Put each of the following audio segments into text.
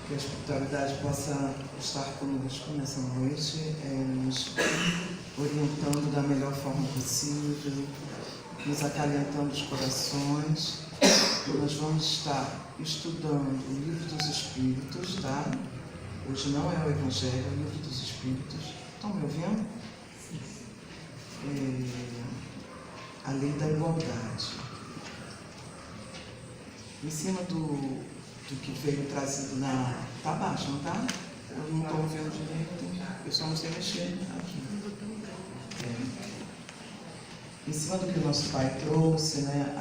Que a espiritualidade possa estar conosco nessa noite, nos orientando da melhor forma possível, nos acalentando os corações. Nós vamos estar estudando o Livro dos Espíritos, tá? Hoje não é o Evangelho, é o Livro dos Espíritos. Estão me ouvindo? A Lei da Igualdade. Em cima do que veio trazido na... Tá baixo, não tá? Eu não estou ouvindo direito, eu só não sei mexer aqui. Em cima do que o nosso pai trouxe, né?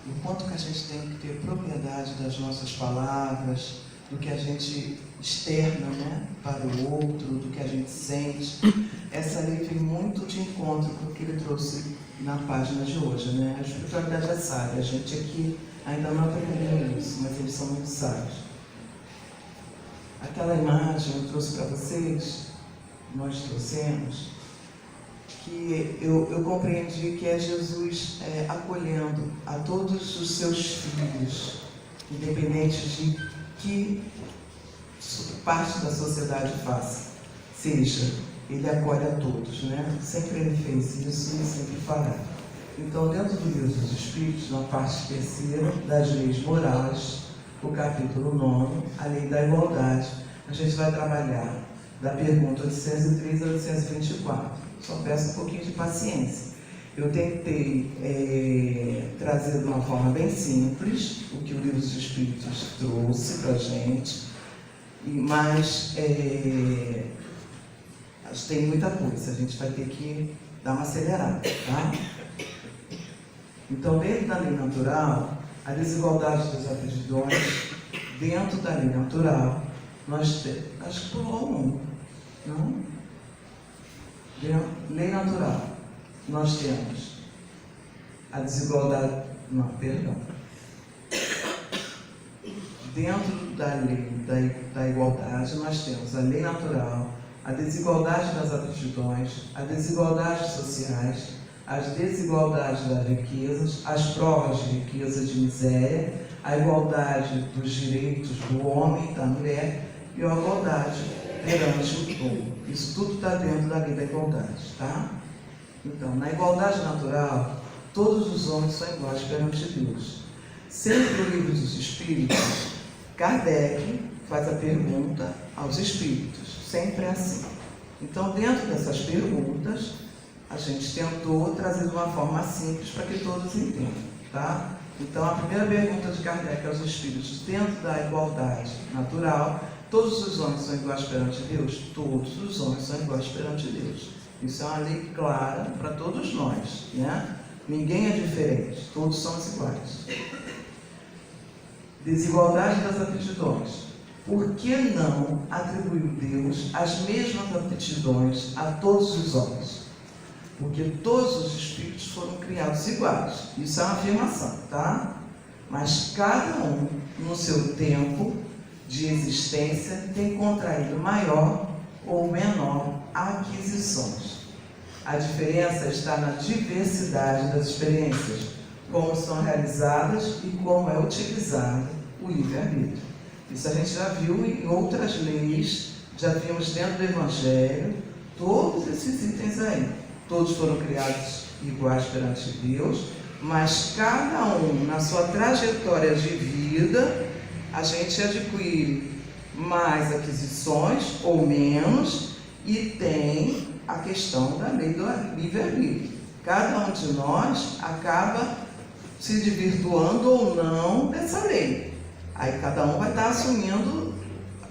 O quanto que a gente tem que ter propriedade das nossas palavras, do que a gente externa, né, para o outro, do que a gente sente. Essa lei vem muito de encontro com o que ele trouxe na página de hoje, né? A espiritualidade é sábia, a gente aqui ainda não aprendeu isso, mas eles são muito sábios. Aquela imagem eu trouxe para vocês, nós trouxemos, que eu compreendi que é Jesus acolhendo a todos os seus filhos, independente de que parte da sociedade faça. Seja, ele acolhe a todos, né? Sempre ele fez isso e sempre fará. Então, dentro do Livro dos Espíritos, na parte terceira das leis morais, o capítulo 9, a lei da igualdade, a gente vai trabalhar da pergunta 803 a 824. Só peço um pouquinho de paciência. Eu tentei trazer de uma forma bem simples o que o Livro dos Espíritos trouxe para a gente, mas acho que tem muita coisa, a gente vai ter que dar uma acelerada, tá? Então, dentro da lei natural, a desigualdade das aptidões, dentro da lei natural, nós temos, acho que pulou um, não? Lei natural, nós temos a desigualdade, não, perdão. Dentro da lei da igualdade, nós temos a lei natural, a desigualdade das aptidões, as desigualdades sociais, as desigualdades das riquezas, as provas de riqueza e de miséria, a igualdade dos direitos do homem e da mulher e a igualdade perante o todo. Isso tudo está dentro da lei da igualdade, tá? Então, na igualdade natural, todos os homens são iguais perante Deus. Sempre no Livro dos Espíritos, Kardec faz a pergunta aos espíritos, sempre é assim. Então, dentro dessas perguntas, a gente tentou trazer de uma forma simples para que todos entendam, tá? Então, a primeira pergunta de Kardec aos espíritos, dentro da igualdade natural, todos os homens são iguais perante Deus? Todos os homens são iguais perante Deus. Isso é uma lei clara para todos nós, né? Ninguém é diferente, todos somos iguais. Desigualdade das aptidões. Por que não atribuiu Deus as mesmas aptidões a todos os homens? Porque todos os espíritos foram criados iguais. Isso é uma afirmação, tá? Mas cada um, no seu tempo de existência, tem contraído maior ou menor aquisições. A diferença está na diversidade das experiências, como são realizadas e como é utilizado o livre-arbítrio. Isso a gente já viu em outras leis, já vimos dentro do Evangelho, todos esses itens aí. Todos foram criados iguais perante Deus, mas cada um, na sua trajetória de vida, a gente adquire mais aquisições ou menos, e tem a questão da lei do livre-arbítrio. Cada um de nós acaba se desvirtuando ou não dessa lei. Aí cada um vai estar assumindo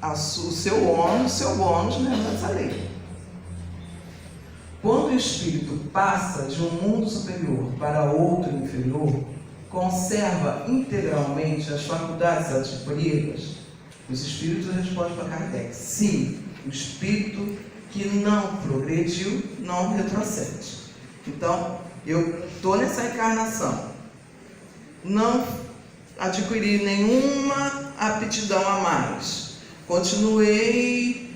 o seu ônus, o seu bônus nessa lei. Quando o espírito passa de um mundo superior para outro inferior, conserva integralmente as faculdades adquiridas? Os espíritos respondem para Kardec: sim, o espírito que não progrediu não retrocede. Então, eu estou nessa encarnação, não adquiri nenhuma aptidão a mais, continuei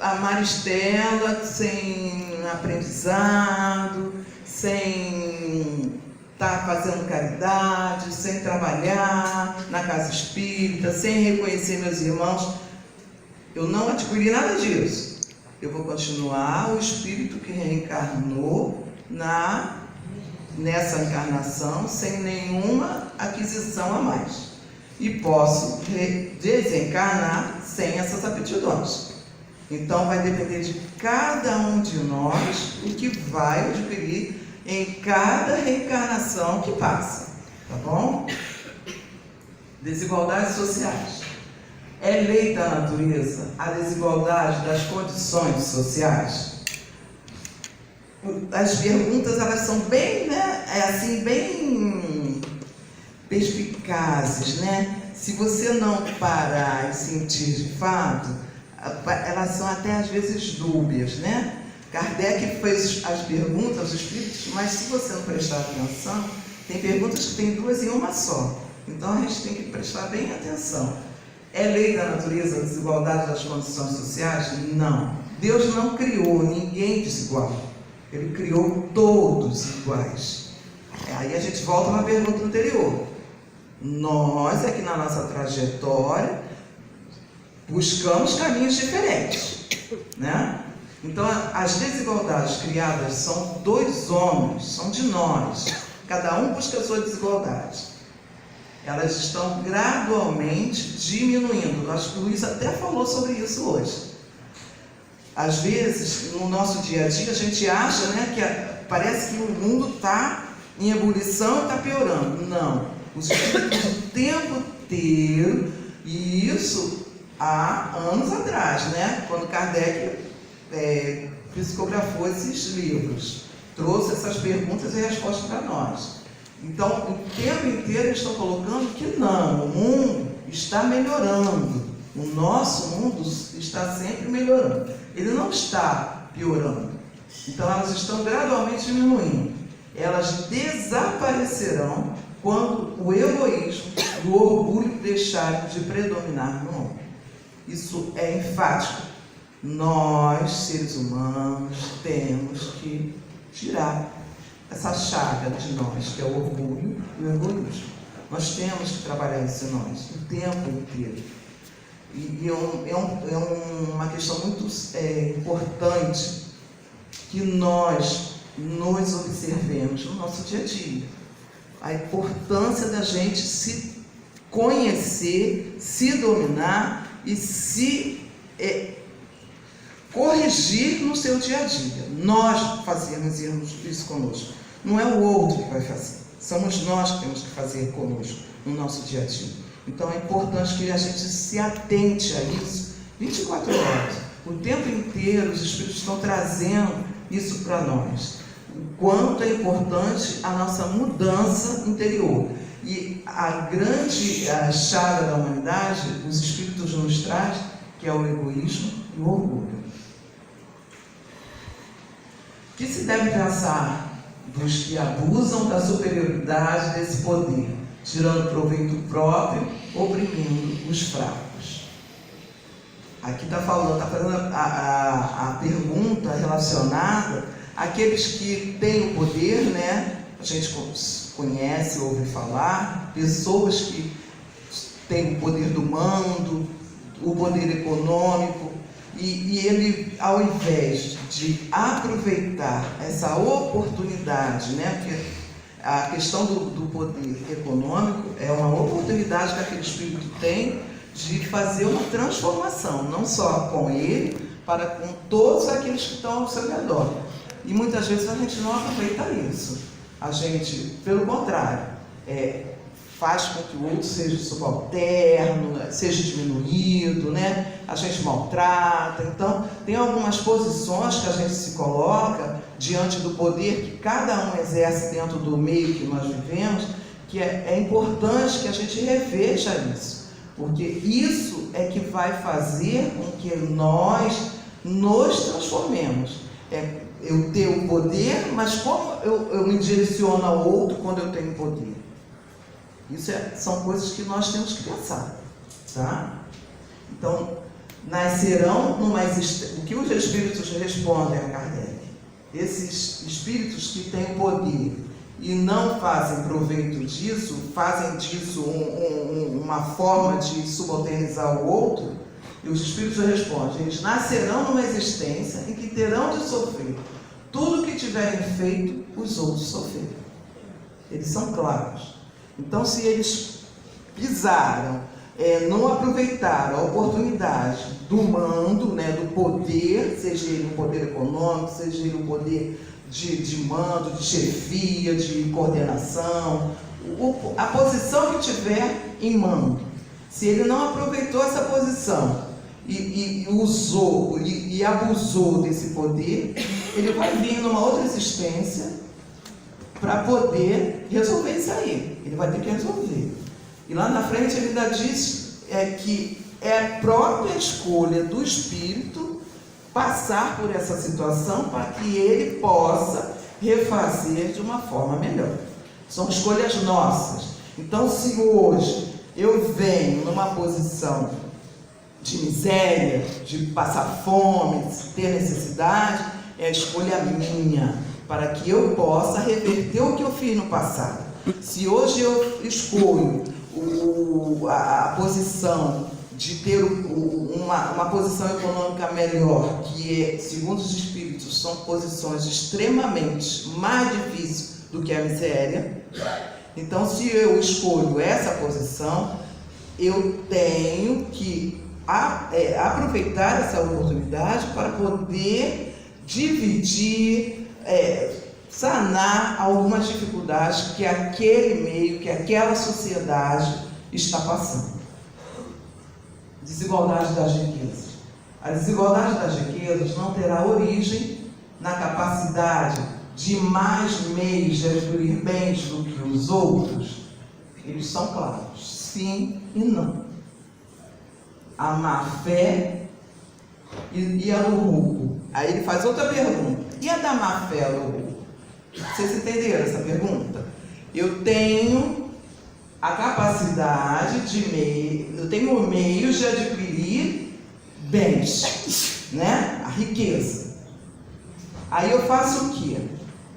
a Maristela sem aprendizado, sem estar fazendo caridade, sem trabalhar na casa espírita, sem reconhecer meus irmãos. Eu não adquiri nada disso. Eu vou continuar o espírito que reencarnou nessa encarnação sem nenhuma aquisição a mais. E posso desencarnar sem essas aptidões. Então vai depender de cada um de nós o que vai adquirir em cada reencarnação que passa. Tá bom? Desigualdades sociais. É lei da natureza a desigualdade das condições sociais? As perguntas, elas são bem, bem perspicazes, né? Se você não parar e sentir de fato, elas são até às vezes dúbias, né? Kardec fez as perguntas, os espíritos, mas se você não prestar atenção, tem perguntas que tem duas em uma só. Então a gente tem que prestar bem atenção. É lei da natureza a desigualdade das condições sociais? Não. Deus não criou ninguém desigual. Ele criou todos iguais. Aí a gente volta na pergunta anterior. Nós, aqui na nossa trajetória, buscamos caminhos diferentes, né? Então, as desigualdades criadas são dos homens, são de nós. Cada um busca a sua desigualdade. Elas estão gradualmente diminuindo. Acho que o Luiz até falou sobre isso hoje. Às vezes, no nosso dia a dia, a gente acha, né, que parece que o mundo está em ebulição e está piorando. Não. Os espíritos o tempo inteiro, e isso há anos atrás, né, quando Kardec psicografou esses livros, trouxe essas perguntas e respostas para nós. Então, o tempo inteiro eles estão colocando que não, o mundo está melhorando, o nosso mundo está sempre melhorando, ele não está piorando. Então, elas estão gradualmente diminuindo. Elas desaparecerão quando o egoísmo e o orgulho deixarem de predominar no mundo. Isso é enfático. Nós, seres humanos, temos que tirar essa chaga de nós, que é o orgulho e o egoísmo. Nós temos que trabalhar isso em nós, o tempo inteiro. E é uma questão muito importante que nós nos observemos no nosso dia a dia. A importância da gente se conhecer, se dominar e se corrigir no seu dia a dia. Nós fazemos isso conosco. Não é o outro que vai fazer. Somos nós que temos que fazer conosco no nosso dia a dia. Então é importante que a gente se atente a isso 24 horas. O tempo inteiro os Espíritos estão trazendo isso para nós. O quanto é importante a nossa mudança interior. E a grande chaga da humanidade, os Espíritos nos trazem, que é o egoísmo e o orgulho. O que se deve pensar dos que abusam da superioridade desse poder, tirando proveito próprio, oprimindo os fracos? Aqui está fazendo a pergunta relacionada àqueles que têm o poder, né? A gente conhece, ouve falar, pessoas que têm o poder do mando, o poder econômico, e ele, ao invés de aproveitar essa oportunidade, né? Porque a questão do poder econômico é uma oportunidade que aquele espírito tem de fazer uma transformação, não só com ele, para com todos aqueles que estão ao seu redor. E muitas vezes a gente não aproveita isso. A gente, pelo contrário, faz com que o outro seja subalterno, seja diminuído, né? A gente maltrata. Então, tem algumas posições que a gente se coloca diante do poder que cada um exerce dentro do meio que nós vivemos, que é importante que a gente reveja isso, porque isso é que vai fazer com que nós nos transformemos. Eu tenho o poder, mas como eu me direciono ao outro quando eu tenho poder? Isso são coisas que nós temos que pensar, tá? Então, nascerão numa existência. O que os espíritos respondem a Kardec? Esses espíritos que têm o poder e não fazem proveito disso, fazem disso uma forma de subalternizar o outro, e os Espíritos respondem: eles nascerão numa existência em que terão de sofrer tudo o que tiverem feito os outros sofrerem. Eles são claros. Então, se eles pisaram, não aproveitaram a oportunidade do mando, do poder, seja ele um poder econômico, seja ele um poder de mando, de chefia, de coordenação, a posição que tiver em mando, se ele não aproveitou essa posição e usou e abusou desse poder, ele vai vir numa outra existência para poder resolver isso aí. Ele vai ter que resolver. E lá na frente ele ainda diz que é a própria escolha do espírito passar por essa situação para que ele possa refazer de uma forma melhor. São escolhas nossas. Então, se hoje eu venho numa posição de miséria, de passar fome, de ter necessidade, é a escolha minha, para que eu possa reverter o que eu fiz no passado. Se hoje eu escolho a posição de ter uma posição econômica melhor, que segundo os Espíritos, são posições extremamente mais difíceis do que a miséria, então se eu escolho essa posição, eu tenho que aproveitar essa oportunidade para poder dividir, sanar algumas dificuldades que aquele meio, que aquela sociedade está passando. Desigualdade das riquezas. A desigualdade das riquezas não terá origem na capacidade de mais meios de adquirir bens do que os outros. Eles são claros, sim e não. A má fé e a do roubo. Aí ele faz outra pergunta: e a da má fé e a do roubo? Vocês entenderam essa pergunta? Eu tenho a capacidade eu tenho meios de adquirir bens, a riqueza. Aí eu faço o que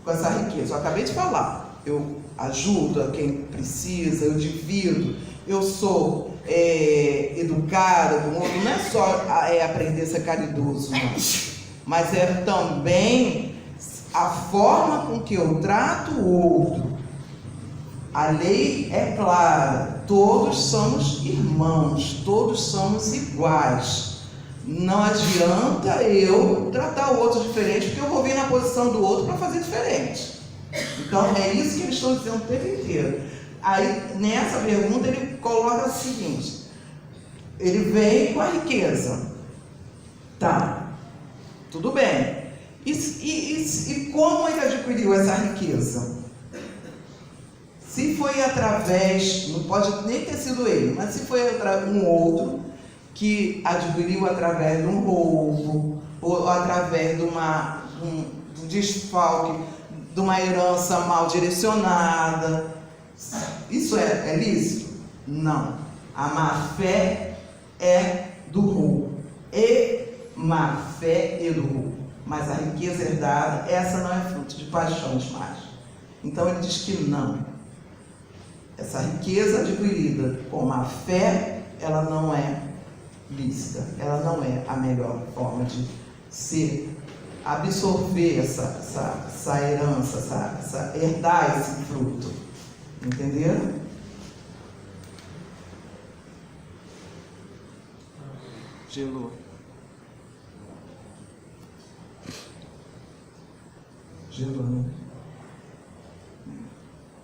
com essa riqueza? Eu acabei de falar, eu ajudo a quem precisa, eu divido, eu sou educada do mundo. Não é só aprender a ser caridoso, não, mas é também a forma com que eu trato o outro. A lei é clara, todos somos irmãos, todos somos iguais. Não adianta eu tratar o outro diferente, porque eu vou vir na posição do outro para fazer diferente. Então é isso que eles estão dizendo o tempo inteiro. Aí nessa pergunta ele coloca o seguinte: ele vem com a riqueza. Tá, tudo bem. E como ele adquiriu essa riqueza? Se foi através, não pode nem ter sido ele, mas se foi um outro que adquiriu através de um roubo, ou através de um desfalque, de uma herança mal direcionada, isso é lícito? Não. A má fé é do roubo. Má fé e do roubo. Mas a riqueza herdada, essa não é fruto de paixões mais. Então ele diz que não. Essa riqueza adquirida com má fé, ela não é lícita, ela não é a melhor forma de absorver essa herança, herdar esse fruto. Entenderam? Gelou. Gelou, né?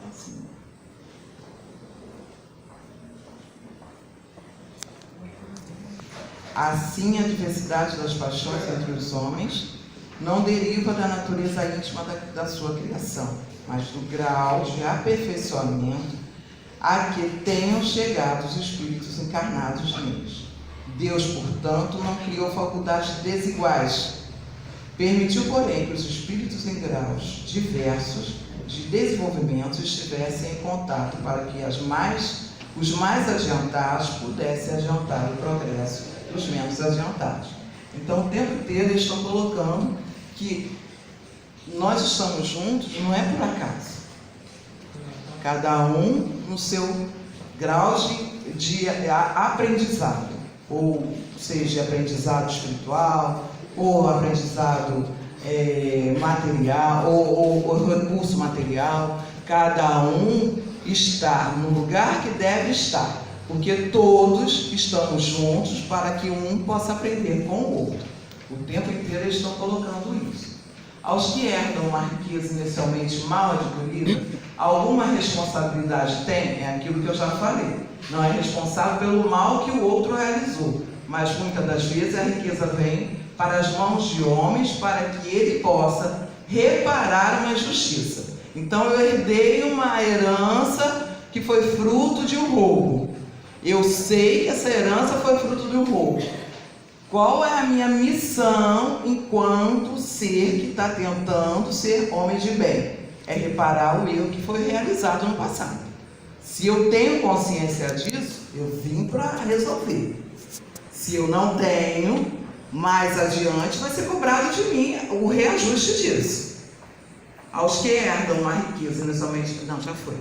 Assim. Assim, a diversidade das paixões entre os homens não deriva da natureza íntima da sua criação, mas do grau de aperfeiçoamento a que tenham chegado os espíritos encarnados neles. Deus, portanto, não criou faculdades desiguais. Permitiu, porém, que os espíritos em graus diversos de desenvolvimento estivessem em contato para que os mais adiantados pudessem adiantar o progresso dos menos adiantados. Então, o tempo inteiro eles estão colocando que nós estamos juntos não é por acaso. cada um no seu grau de aprendizado, ou seja, aprendizado espiritual, ou aprendizado material, ou recurso material. Cada um está no lugar que deve estar, porque todos estamos juntos para que um possa aprender com o outro. O tempo inteiro eles estão colocando isso. Aos que herdam uma riqueza inicialmente mal adquirida, alguma responsabilidade tem? É aquilo que eu já falei. Não é responsável pelo mal que o outro realizou, mas muitas das vezes a riqueza vem para as mãos de homens para que ele possa reparar uma injustiça. Então eu herdei uma herança que foi fruto de um roubo. Eu sei que essa herança foi fruto de um roubo. Qual é a minha missão enquanto ser que está tentando ser homem de bem? É reparar o erro que foi realizado no passado. Se eu tenho consciência disso, eu vim para resolver. Se eu não tenho, mais adiante vai ser cobrado de mim o reajuste disso. Aos que herdam uma riqueza inicialmente... Não, já foi.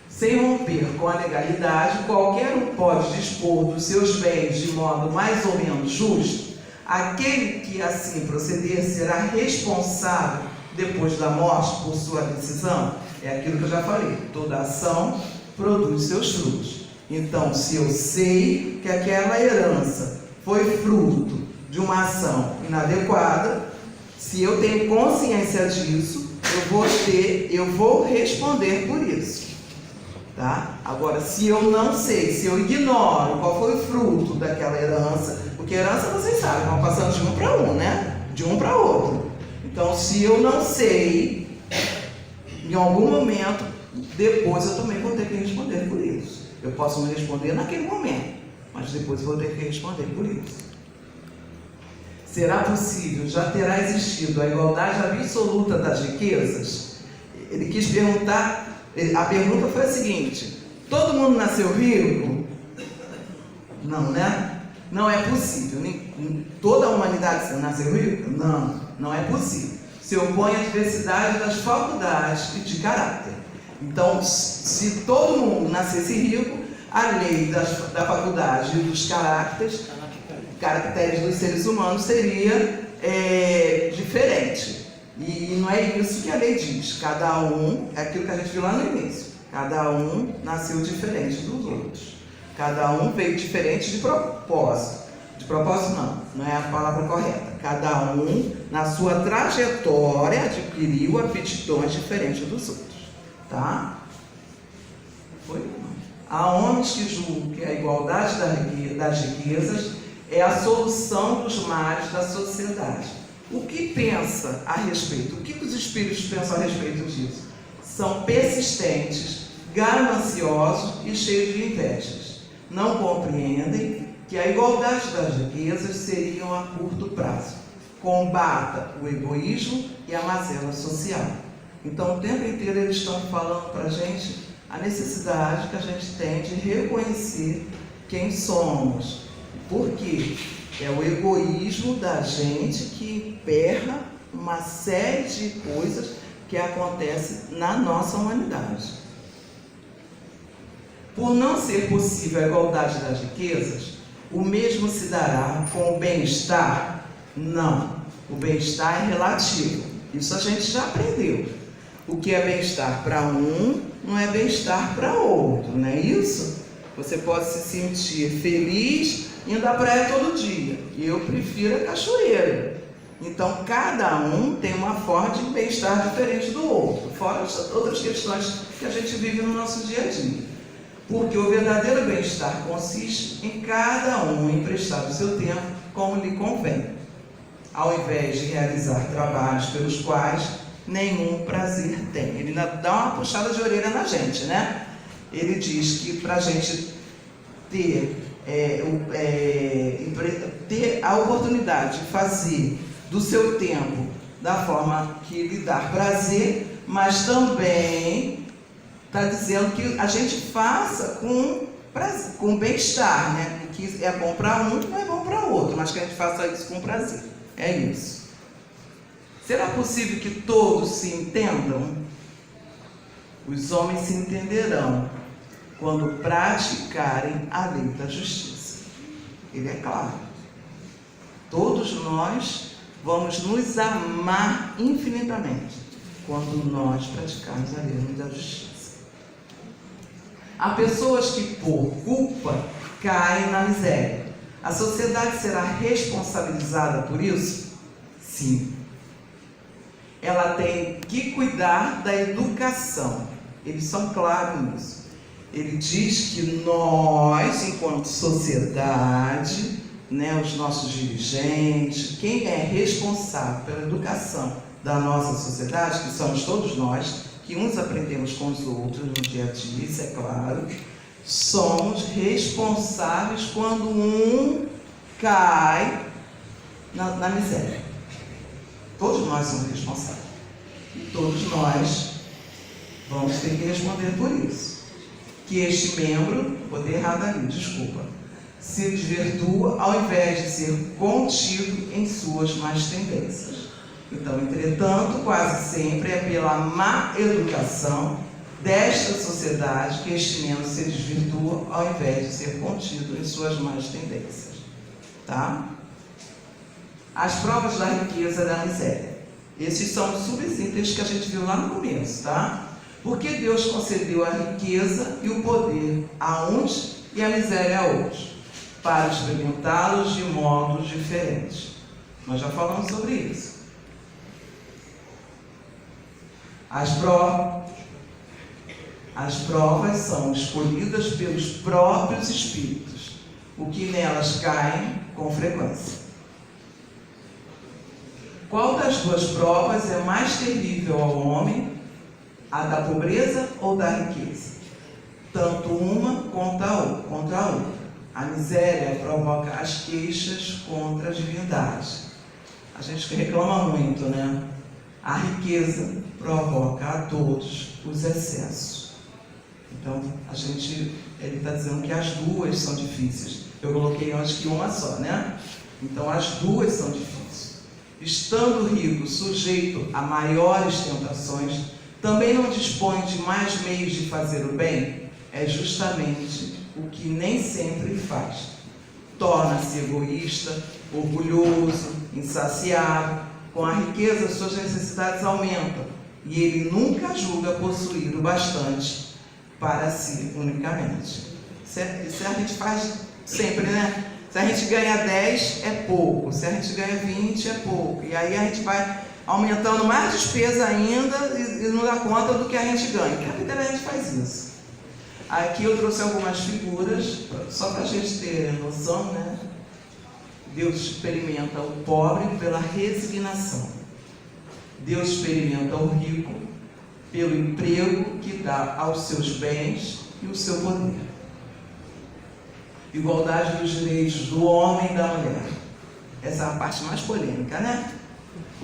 Sem romper com a legalidade, qualquer um pode dispor dos seus bens de modo mais ou menos justo. Aquele que assim proceder será responsável depois da morte por sua decisão. É aquilo que eu já falei. Toda ação produz seus frutos. Então, se eu sei que aquela herança foi fruto de uma ação inadequada, se eu tenho consciência disso, eu vou responder por isso. Tá? Agora, se eu não sei, se eu ignoro qual foi o fruto daquela herança, porque herança vocês sabem, vão passando de um para um, né? De um para outro. Então, se eu não sei, em algum momento, depois eu também vou ter que responder por isso. Eu posso me responder naquele momento, mas depois eu vou ter que responder por isso. Será possível, já terá existido a igualdade absoluta das riquezas? Ele quis perguntar. A pergunta foi a seguinte: todo mundo nasceu rico? Não, né? Não é possível. Toda a humanidade nasceu rica? Não, não é possível. Se opõe à diversidade das faculdades e de caráter. Então, se todo mundo nascesse rico, a lei da faculdade e dos caracteres dos seres humanos seria diferente. E não é isso que a lei diz. Cada um, é aquilo que a gente viu lá no início. Cada um nasceu diferente dos outros. Cada um veio diferente de propósito. De propósito não é a palavra correta. Cada um, na sua trajetória, adquiriu aptidões diferentes dos outros. Tá? Foi? Há homens que julgam que a igualdade das riquezas é a solução dos males da sociedade. O que pensa a respeito? O que os espíritos pensam a respeito disso? São persistentes, gananciosos e cheios de invejas. Não compreendem que a igualdade das riquezas seria a curto prazo. Combata o egoísmo e a mazela social. Então, o tempo inteiro eles estão falando para a gente a necessidade que a gente tem de reconhecer quem somos. Por quê? É o egoísmo da gente que emperra uma série de coisas que acontecem na nossa humanidade. Por não ser possível a igualdade das riquezas, o mesmo se dará com o bem-estar? Não. O bem-estar é relativo. Isso a gente já aprendeu. O que é bem-estar para um não é bem-estar para outro, não é isso? Você pode se sentir feliz indo à praia todo dia. Eu prefiro a cachoeira. Então, cada um tem uma forma de bem-estar diferente do outro, fora as outras questões que a gente vive no nosso dia a dia. Porque o verdadeiro bem-estar consiste em cada um emprestar o seu tempo como lhe convém, ao invés de realizar trabalhos pelos quais nenhum prazer tem. Ele dá uma puxada de orelha na gente, né? Ele diz que para a gente ter a oportunidade de fazer do seu tempo da forma que lhe dá prazer, mas também está dizendo que a gente faça com bem-estar, né? Que é bom para um, não é bom para outro, mas que a gente faça isso com prazer. É isso. Será possível que todos se entendam? os homens se entenderão quando praticarem a lei da justiça. Ele é claro. Todos nós vamos nos amar infinitamente quando nós praticarmos a lei da justiça. Há pessoas que, por culpa, caem na miséria. A sociedade será responsabilizada por isso? Sim. Ela tem que cuidar da educação. Eles são claros nisso. Ele diz que nós, enquanto sociedade, os nossos dirigentes, quem é responsável pela educação da nossa sociedade, que somos todos nós, que uns aprendemos com os outros no dia a dia, isso é claro, somos responsáveis quando um cai na miséria. Todos nós somos responsáveis. E todos nós vamos ter que responder por isso. Que este membro, botei errado ali, desculpa, se desvirtua ao invés de ser contido em suas más tendências. Então, entretanto, quase sempre é pela má educação desta sociedade que este membro se desvirtua ao invés de ser contido em suas más tendências. Tá? As provas da riqueza e da miséria. Esses são os subitens que a gente viu lá no começo, tá? Porque Deus concedeu a riqueza e o poder a uns e a miséria a outros, para experimentá-los de modos diferentes. Nós já falamos sobre isso. As provas são escolhidas pelos próprios espíritos, o que nelas caem com frequência. Qual das duas provas é mais terrível ao homem? A da pobreza ou da riqueza? Tanto uma quanto a outra. A miséria provoca as queixas contra a divindade. A gente reclama muito, né? A riqueza provoca a todos os excessos. Então, ele está dizendo que as duas são difíceis. Eu coloquei, acho que uma só, né? Então, as duas são difíceis. Estando rico, sujeito a maiores tentações, também não dispõe de mais meios de fazer o bem? É justamente o que nem sempre faz. Torna-se egoísta, orgulhoso, insaciável. Com a riqueza, suas necessidades aumentam e ele nunca julga possuir o bastante para si unicamente. Isso a gente faz sempre, né? Se a gente ganha 10, é pouco. Se a gente ganha 20, é pouco. E aí a gente vai aumentando mais despesa ainda e não dá conta do que a gente ganha. Porque a vida a gente faz isso. Aqui eu trouxe algumas figuras, só para a gente ter noção, né? Deus experimenta o pobre pela resignação. Deus experimenta o rico pelo emprego que dá aos seus bens e o seu poder. Igualdade dos direitos do homem e da mulher. Essa é a parte mais polêmica, né?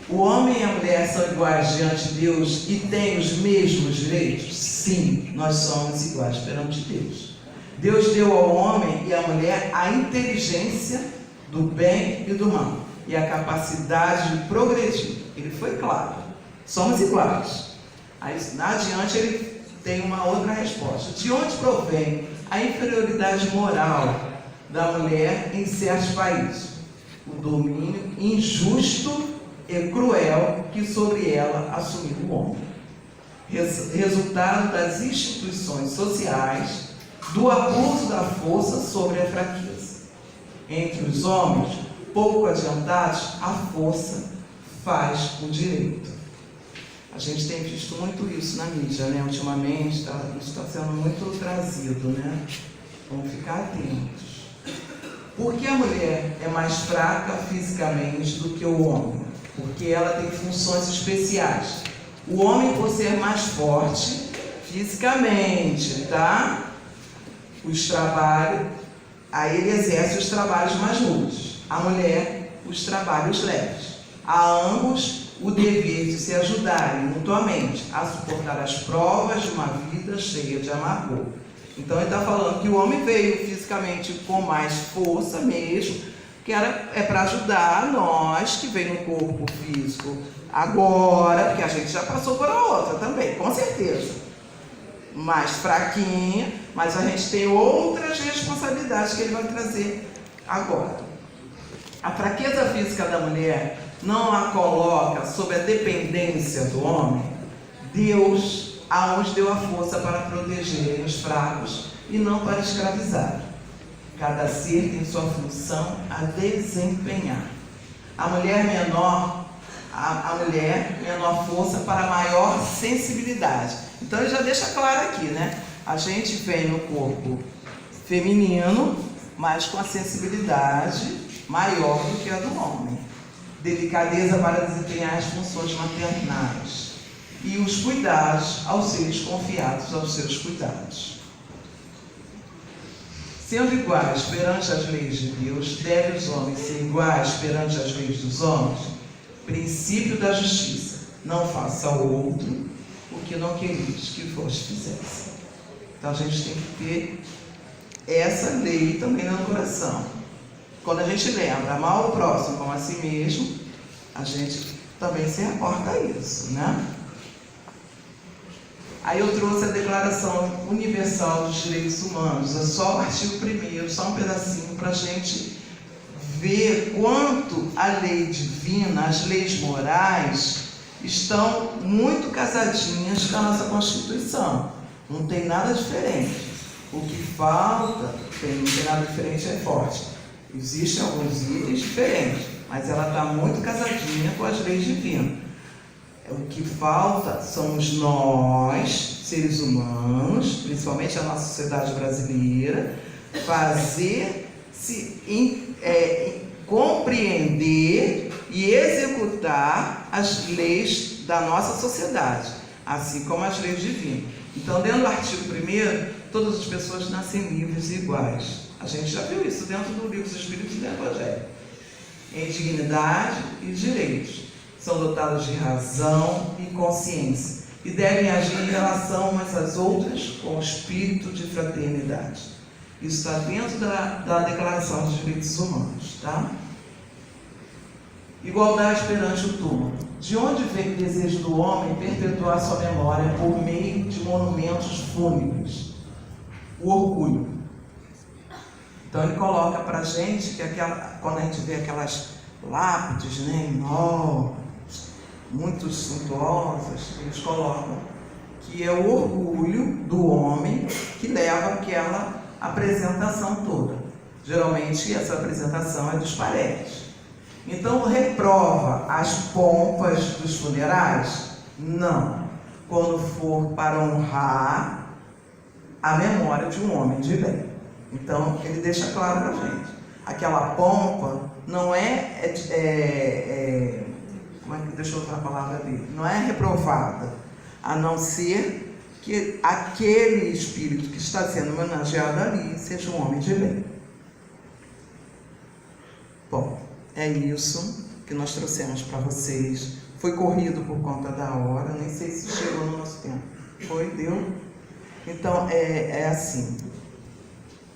O homem e a mulher são iguais diante de Deus e têm os mesmos direitos? Sim, nós somos iguais perante Deus. Deus deu ao homem e à mulher a inteligência do bem e do mal e a capacidade de progredir. Ele foi claro, somos iguais. Aí adiante ele tem uma outra resposta. De onde provém a inferioridade moral da mulher em certos países? O domínio injusto e cruel que sobre ela assumiu o homem. Resultado das instituições sociais, do abuso da força sobre a fraqueza. Entre os homens, pouco adiantados, a força faz o direito. A gente tem visto muito isso na mídia, né? Ultimamente, isso está sendo muito trazido, né? Vamos ficar atentos. Por que a mulher é mais fraca fisicamente do que o homem? Porque ela tem funções especiais. O homem, por ser mais forte fisicamente, tá? Os trabalhos, aí ele exerce os trabalhos mais rudes. A mulher, os trabalhos leves. A ambos o dever de se ajudarem mutuamente a suportar as provas de uma vida cheia de amargor. Então ele está falando que o homem veio fisicamente com mais força mesmo, que é para ajudar nós que vem no corpo físico agora, porque a gente já passou por a outra também, com certeza. mais fraquinha, mas a gente tem outras responsabilidades que ele vai trazer agora. A fraqueza física da mulher não a coloca sob a dependência do homem. Deus a uns deu a força para proteger os fracos e não para escravizar. Cada ser tem sua função a desempenhar. A mulher menor força para maior sensibilidade. Então ele já deixa claro aqui, né? A gente vem no corpo feminino, mas com a sensibilidade maior do que a do homem. Delicadeza para desempenhar as funções maternais e os cuidados aos seres confiados aos seus cuidados. Sendo iguais perante as leis de Deus, devem os homens ser iguais perante as leis dos homens? Princípio da justiça: não faça ao outro o que não quereis que vos fizesse. Então a gente tem que ter essa lei também no coração. Quando a gente lembra amar o próximo como a si mesmo, a gente também se reporta a isso, né? Aí eu trouxe a Declaração Universal dos Direitos Humanos, é só o artigo 1º, só um pedacinho para a gente ver quanto a lei divina, as leis morais, estão muito casadinhas com a nossa Constituição. Não tem nada diferente. O que falta, não tem nada diferente, é forte. Existem alguns itens diferentes, mas ela está muito casadinha com as leis divinas. O que falta somos nós, seres humanos, principalmente a nossa sociedade brasileira, compreender e executar as leis da nossa sociedade, assim como as leis divinas. Então, dentro do artigo 1º, todas as pessoas nascem livres e iguais. A gente já viu isso dentro do Livro dos Espíritos e do Evangelho. Em dignidade e direitos. São dotadas de razão e consciência e devem agir em relação umas às outras com o espírito de fraternidade. Isso está dentro da Declaração dos Direitos Humanos, tá? Igualdade perante o túmulo. De onde vem o desejo do homem perpetuar sua memória por meio de monumentos fúnebres? O orgulho. Então ele coloca para a gente que quando a gente vê aquelas lápides, né, enormes, muito suntuosas, eles colocam que é o orgulho do homem que leva aquela apresentação toda. Geralmente essa apresentação é dos paredes. Então reprova as pompas dos funerais? Não. Quando for para honrar a memória de um homem de bem. Então ele deixa claro para a gente. Aquela pompa não deixa eu usar a palavra dele, não é reprovada, a não ser que aquele espírito que está sendo homenageado ali seja um homem de bem. Bom, é isso que nós trouxemos para vocês. Foi corrido por conta da hora, nem sei se chegou no nosso tempo. Foi? Deu? Então, é assim,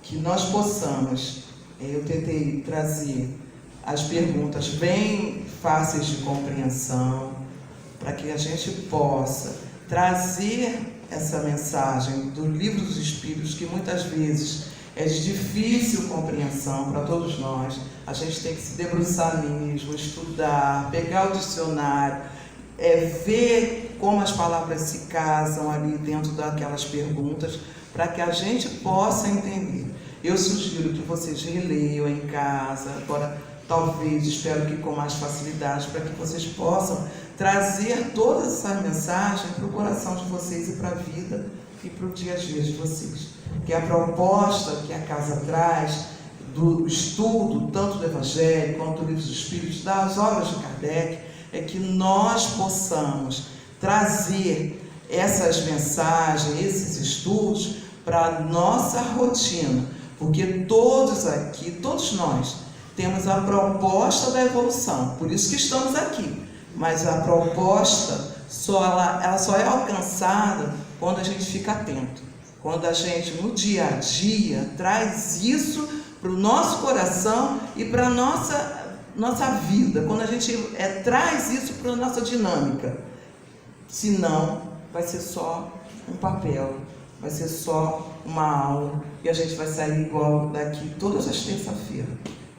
que nós possamos, eu tentei trazer as perguntas bem fáceis de compreensão, para que a gente possa trazer essa mensagem do Livro dos Espíritos, que muitas vezes é de difícil compreensão para todos nós. A gente tem que se debruçar mesmo, estudar, pegar o dicionário, ver como as palavras se casam ali dentro daquelas perguntas, para que a gente possa entender. Eu sugiro que vocês releiam em casa, agora talvez, espero que com mais facilidade, para que vocês possam trazer toda essa mensagem para o coração de vocês e para a vida e para o dia a dia de vocês. Que a proposta que a casa traz do estudo, tanto do Evangelho quanto do Livro dos Espíritos, das obras de Kardec, é que nós possamos trazer essas mensagens, esses estudos para a nossa rotina, porque todos aqui, todos nós, temos a proposta da evolução, por isso que estamos aqui, mas a proposta ela só é alcançada quando a gente fica atento, quando a gente no dia a dia traz isso para o nosso coração e para a nossa vida, quando a gente traz isso para a nossa dinâmica. Senão vai ser só um papel, vai ser só uma aula e a gente vai sair igual daqui todas as terças-feiras.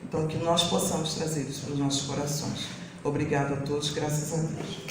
Então, que nós possamos trazer isso para os nossos corações. Obrigado a todos, graças a Deus.